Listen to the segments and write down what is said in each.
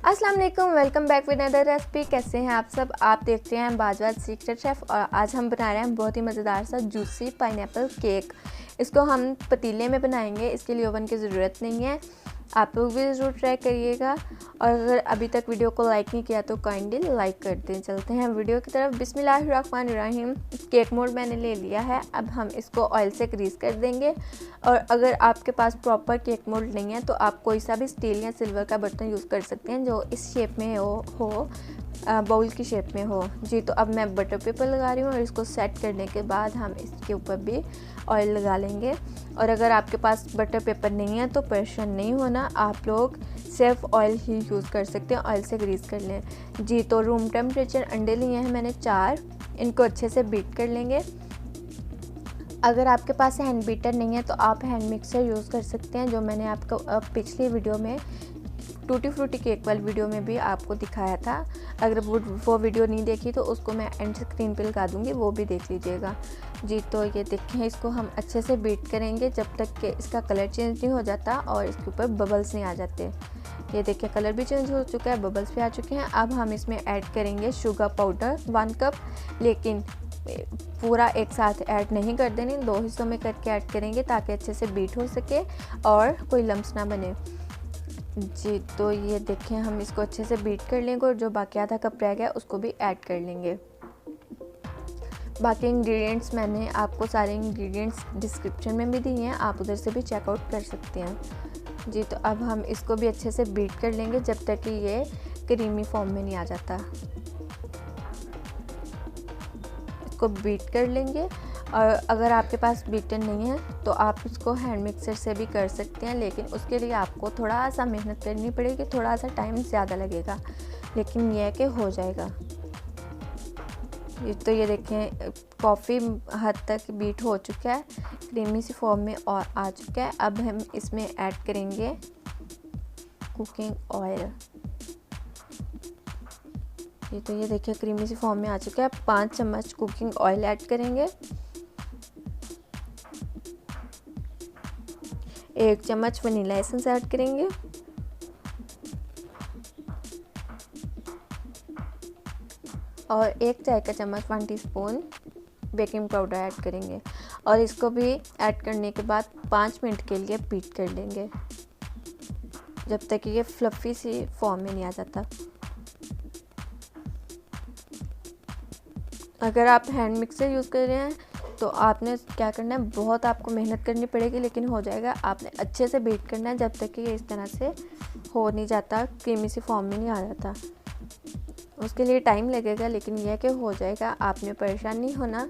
अस्सलाम वालेकुम, welcome back with another recipe. कैसे हैं आप सब? आप देखते हैं बाजवाद सीक्रेट शेफ़ और आज हम बना रहे हैं बहुत ही मज़ेदार सा जूसी पाइनएप्पल केक। इसको हम पतीले में बनाएंगे, इसके लिए ओवन की ज़रूरत नहीं है। आप लोग भी ज़रूर ट्राई करिएगा और अगर अभी तक वीडियो को लाइक नहीं किया तो काइंडली लाइक कर दें। चलते हैं वीडियो की तरफ। बिस्मिल्लाहिर्रहमानिर्रहीम। केक मोल्ड मैंने ले लिया है, अब हम इसको ऑयल से ग्रीस कर देंगे। और अगर आपके पास प्रॉपर केक मोल्ड नहीं है तो आप कोई सा भी स्टील या सिल्वर का बर्तन यूज़ कर सकते हैं जो इस शेप में हो बाउल की शेप में हो जी। तो अब मैं बटर पेपर लगा रही हूँ और इसको सेट करने के बाद हम इसके ऊपर भी ऑयल लगा लेंगे। और अगर आपके पास बटर पेपर नहीं है तो परेशान नहीं होना, आप लोग सिर्फ ऑयल ही यूज़ कर सकते हैं, ऑयल से ग्रीस कर लें जी। तो रूम टेम्परेचर अंडे लिए हैं मैंने 4, इनको अच्छे से बीट कर लेंगे। अगर आपके पास हैंड बीटर नहीं है तो आप हैंड मिक्सर यूज़ कर सकते हैं, जो मैंने आपको पिछली वीडियो में टूटी फ्रूटी केक वाली वीडियो में भी आपको दिखाया था। अगर वो वीडियो नहीं देखी तो उसको मैं एंड स्क्रीन पे लगा दूंगी, वो भी देख लीजिएगा जी। तो ये देखें, इसको हम अच्छे से बीट करेंगे जब तक कि इसका कलर चेंज नहीं हो जाता और इसके ऊपर बबल्स नहीं आ जाते। ये देखिए कलर भी चेंज हो चुका है, बबल्स भी आ चुके हैं। अब हम इसमें ऐड करेंगे शुगर पाउडर 1 कप, लेकिन पूरा एक साथ ऐड नहीं कर देनी, 2 हिस्सों में करके ऐड करेंगे ताकि अच्छे से बीट हो सके और कोई लम्स ना बने जी। तो ये देखें, हम इसको अच्छे से बीट कर लेंगे और जो बाकी आधा कप रह गया उसको भी ऐड कर लेंगे। बाकी इंग्रेडिएंट्स मैंने आपको सारे इंग्रेडिएंट्स डिस्क्रिप्शन में भी दिए हैं, आप उधर से भी चेकआउट कर सकते हैं जी। तो अब हम इसको भी अच्छे से बीट कर लेंगे जब तक कि ये क्रीमी फॉर्म में नहीं आ जाता। इसको बीट कर लेंगे और अगर आपके पास बीटर नहीं है तो आप इसको हैंड मिक्सर से भी कर सकते हैं, लेकिन उसके लिए आपको थोड़ा सा मेहनत करनी पड़ेगी, थोड़ा सा टाइम ज़्यादा लगेगा, लेकिन यह कि हो जाएगा। तो ये देखें कॉफ़ी हद तक बीट हो चुका है, क्रीमी सी फॉर्म में और आ चुका है। अब हम इसमें ऐड करेंगे कुकिंग ऑयल। तो ये देखिए क्रीमी सी फॉर्म में आ चुका है। 5 चम्मच कुकिंग ऑयल ऐड करेंगे, 1 चम्मच वनीला एसेंस ऐड करेंगे और 1 चाय का चम्मच 1 टीस्पून बेकिंग पाउडर ऐड करेंगे। और इसको भी ऐड करने के बाद 5 मिनट के लिए बीट कर लेंगे जब तक कि ये फ्लफ़ी सी फॉर्म में नहीं आ जाता। अगर आप हैंड मिक्सर यूज़ कर रहे हैं तो आपने क्या करना है, बहुत आपको मेहनत करनी पड़ेगी, लेकिन हो जाएगा। आपने अच्छे से बीट करना है जब तक कि ये इस तरह से हो नहीं जाता, क्रीमी सी फॉर्म में नहीं आ जाता। उसके लिए टाइम लगेगा, लेकिन यह कि हो जाएगा। आपने परेशान नहीं होना,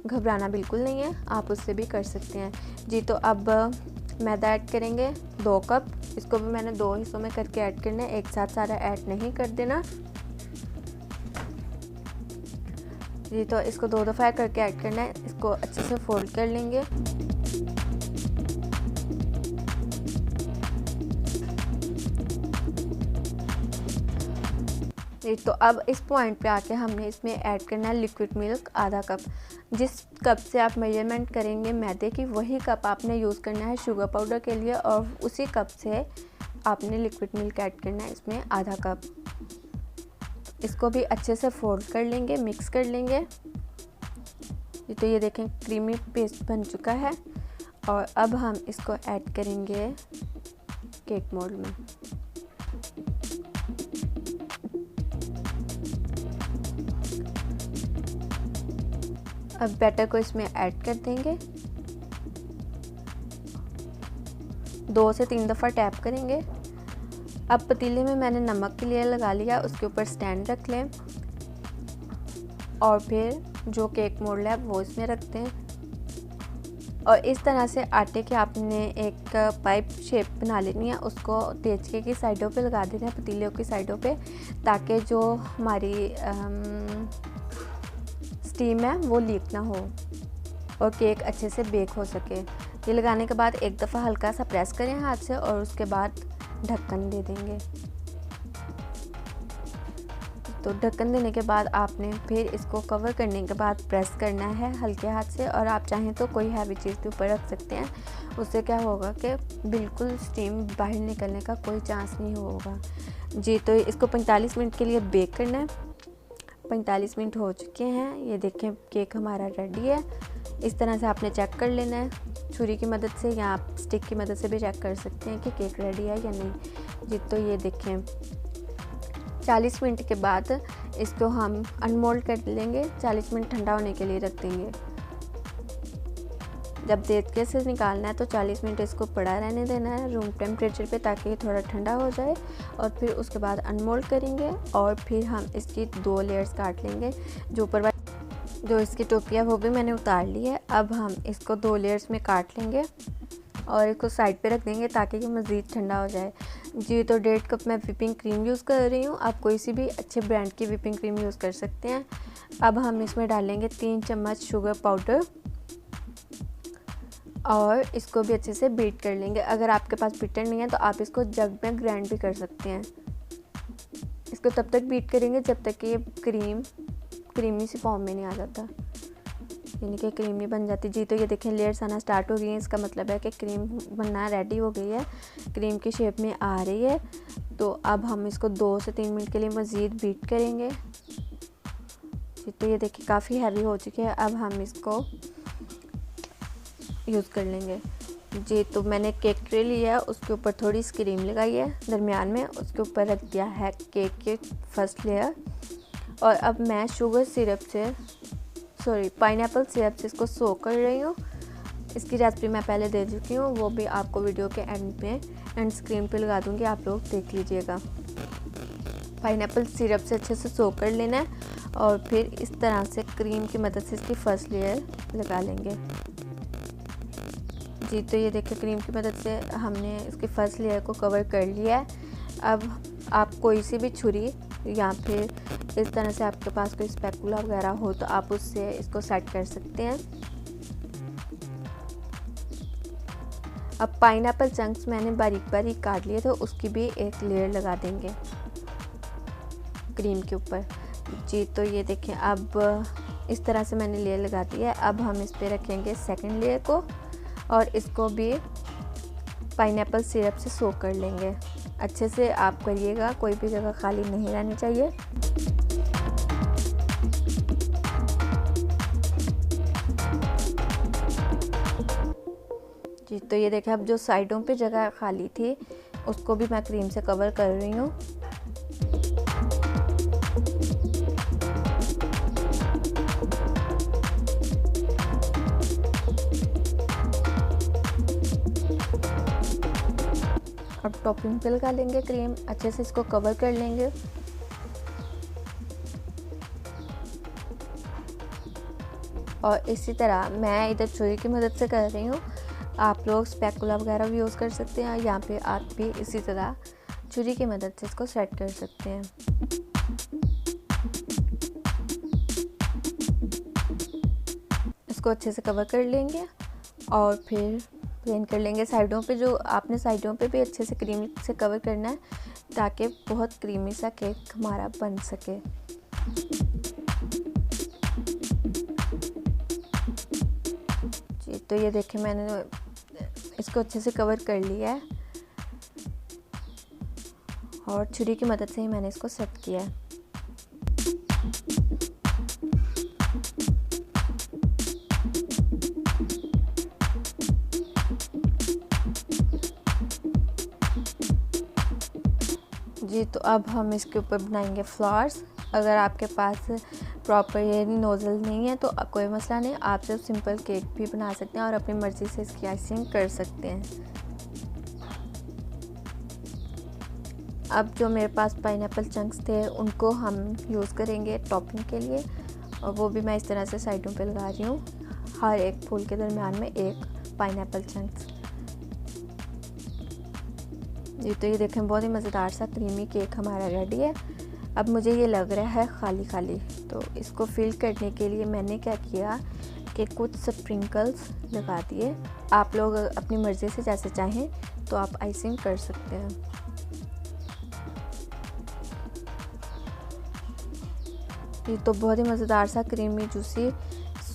घबराना बिल्कुल नहीं है, आप उससे भी कर सकते हैं जी। तो अब मैदा ऐड करेंगे 2 कप, इसको भी मैंने 2 हिस्सों में करके ऐड करना है, एक साथ सारा ऐड नहीं कर देना जी। तो इसको 2 दफ़ा करके ऐड करना है, इसको अच्छे से फोल्ड कर लेंगे। तो अब इस पॉइंट पे आके हमने इसमें ऐड करना है लिक्विड मिल्क आधा कप। जिस कप से आप मेजरमेंट करेंगे मैदे की, वही कप आपने यूज़ करना है शुगर पाउडर के लिए, और उसी कप से आपने लिक्विड मिल्क ऐड करना है इसमें आधा कप। इसको भी अच्छे से फोल्ड कर लेंगे, मिक्स कर लेंगे। तो ये देखें क्रीमी पेस्ट बन चुका है और अब हम इसको ऐड करेंगे केक मोल्ड में। अब बैटर को इसमें ऐड कर देंगे, 2 से 3 दफ़ा टैप करेंगे। अब पतीले में मैंने नमक की लेयर लगा लिया, उसके ऊपर स्टैंड रख लें और फिर जो केक मोल्ड है वो इसमें रखते हैं। और इस तरह से आटे के आपने एक पाइप शेप बना लेनी है, उसको देचके की साइडों पे लगा देना है, पतीलों की साइडों पे, ताकि जो हमारी स्टीम है वो लीक ना हो और केक अच्छे से बेक हो सके। ये लगाने के बाद एक दफ़ा हल्का सा प्रेस करें हाथ से और उसके बाद ढक्कन दे देंगे। तो ढक्कन देने के बाद आपने फिर इसको कवर करने के बाद प्रेस करना है हल्के हाथ से, और आप चाहें तो कोई हैवी चीज़ के ऊपर रख सकते हैं। उससे क्या होगा कि बिल्कुल स्टीम बाहर निकलने का कोई चांस नहीं होगा जी तो इसको 45 मिनट के लिए बेक करना है। 45 मिनट हो चुके हैं, ये देखें केक हमारा रेडी है। इस तरह से आपने चेक कर लेना है छुरी की मदद से, या आप स्टिक की मदद से भी चेक कर सकते हैं कि केक रेडी है या नहीं। जी तो ये देखें 40 मिनट के बाद इसको हम अनमोल्ड कर लेंगे, 40 मिनट ठंडा होने के लिए रख देंगे। जब देख से निकालना है तो 40 मिनट इसको पड़ा रहने देना है रूम टेम्परेचर पे, ताकि ये थोड़ा ठंडा हो जाए। और फिर उसके बाद अनमोल्ड करेंगे और फिर हम इसकी 2 लेयर्स काट लेंगे। जो ऊपर जो इसकी टोपी है वो भी मैंने उतार ली है। अब हम इसको 2 लेयर्स में काट लेंगे और इसको साइड पे रख देंगे ताकि ये मज़ीद ठंडा हो जाए। जी तो 1.5 कप मैं व्हिपिंग क्रीम यूज़ कर रही हूँ, आप कोई सी भी अच्छे ब्रांड की व्हिपिंग क्रीम यूज़ कर सकते हैं। अब हम इसमें डालेंगे 3 चम्मच शुगर पाउडर और इसको भी अच्छे से बीट कर लेंगे। अगर आपके पास बीटर नहीं है तो आप इसको जग में ग्राइंड भी कर सकते हैं। इसको तब तक बीट करेंगे जब तक कि ये क्रीमी सी फॉर्म में नहीं आ जाता, यानी कि क्रीम नहीं बन जाती। जी तो ये देखें लेयर्स आना स्टार्ट हो गई हैं, इसका मतलब है कि क्रीम बनना रेडी हो गई है, क्रीम की शेप में आ रही है। तो अब हम इसको 2 से 3 मिनट के लिए मज़ीद बीट करेंगे। जी तो ये देखिए काफ़ी हैवी हो चुकी है, अब हम इसको यूज़ कर लेंगे। जी तो मैंने केक ट्रे लिया है, उसके ऊपर थोड़ी सी क्रीम लगाई है दरमियान में, उसके ऊपर रख दिया है केक की फर्स्ट लेयर। और अब मैं पाइनएप्पल सिरप से इसको सोक कर रही हूँ। इसकी रेसिपी मैं पहले दे चुकी हूँ, वो भी आपको वीडियो के एंड स्क्रीन पे लगा दूँगी, आप लोग देख लीजिएगा। पाइनएप्पल सिरप से अच्छे से सोक कर लेना है और फिर इस तरह से क्रीम की मदद से इसकी फर्स्ट लेयर लगा लेंगे। जी तो ये देखिए क्रीम की मदद से हमने इसकी फर्स्ट लेयर को कवर कर लिया है। अब आप कोई सी भी छुरी या फिर इस तरह से आपके पास कोई स्पैकुला वगैरह हो तो आप उससे इसको सेट कर सकते हैं। अब पाइनएप्पल चंक्स मैंने बारीक बारीक काट लिए, तो उसकी भी एक लेयर लगा देंगे क्रीम के ऊपर। जी तो ये देखें अब इस तरह से मैंने लेयर लगा दी है। अब हम इस पर रखेंगे सेकंड लेयर को और इसको भी पाइनएप्पल सिरप से सोक कर लेंगे। अच्छे से आप करिएगा, कोई भी जगह खाली नहीं रहनी चाहिए। जी तो ये देखें अब जो साइडों पे जगह खाली थी उसको भी मैं क्रीम से कवर कर रही हूँ। अब टॉपिंग पे लगा लेंगे क्रीम, अच्छे से इसको कवर कर लेंगे। और इसी तरह मैं इधर छुरी की मदद से कर रही हूँ, आप लोग स्पैकुला वगैरह भी यूज़ कर सकते हैं, यहाँ पे आप भी इसी तरह छुरी की मदद से इसको सेट कर सकते हैं। इसको अच्छे से कवर कर लेंगे और फिर प्लेन कर लेंगे साइडों पे। जो आपने साइडों पे भी अच्छे से क्रीम से कवर करना है ताकि बहुत क्रीमी सा केक हमारा बन सके। जी तो ये देखें मैंने इसको अच्छे से कवर कर लिया है और छुरी की मदद से ही मैंने इसको सेट किया है। जी तो अब हम इसके ऊपर बनाएंगे फ्लावर्स। अगर आपके पास प्रॉपर ये नोज़ल नहीं है तो कोई मसला नहीं, आप सिर्फ सिंपल केक भी बना सकते हैं और अपनी मर्ज़ी से इसकी आइसिंग कर सकते हैं। अब जो मेरे पास पाइनएप्पल चंक्स थे उनको हम यूज़ करेंगे टॉपिंग के लिए, और वो भी मैं इस तरह से साइडों पे लगा रही हूँ, हर एक फूल के दरमियान में एक पाइनएप्पल चंक्स। जी तो ये देखें बहुत ही मज़ेदार सा क्रीमी केक हमारा रेडी है। अब मुझे ये लग रहा है खाली खाली, तो इसको फिल करने के लिए मैंने क्या किया कि कुछ स्प्रिंकल्स लगा दिए। आप लोग अपनी मर्ज़ी से जैसे चाहें तो आप आइसिंग कर सकते हैं। ये तो बहुत ही मज़ेदार सा क्रीमी जूसी